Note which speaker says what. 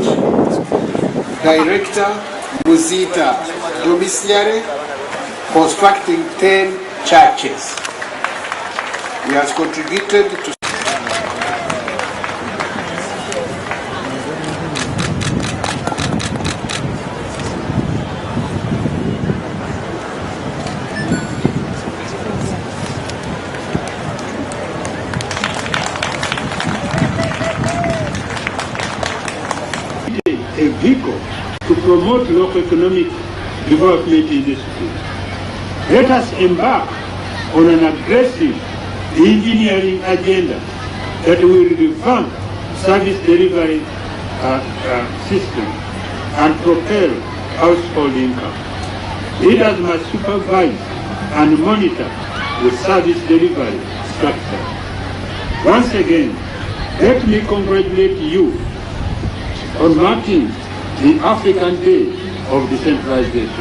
Speaker 1: congratulate Director Muzita Domiciliary constructing 10 churches. He has contributed to
Speaker 2: a vehicle to promote local economic development in this state. Let us embark on an aggressive engineering agenda that will revamp service delivery system and propel household income. Leaders must supervise and monitor the service delivery structure. Once again, let me congratulate you on marking the African Day of Decentralization.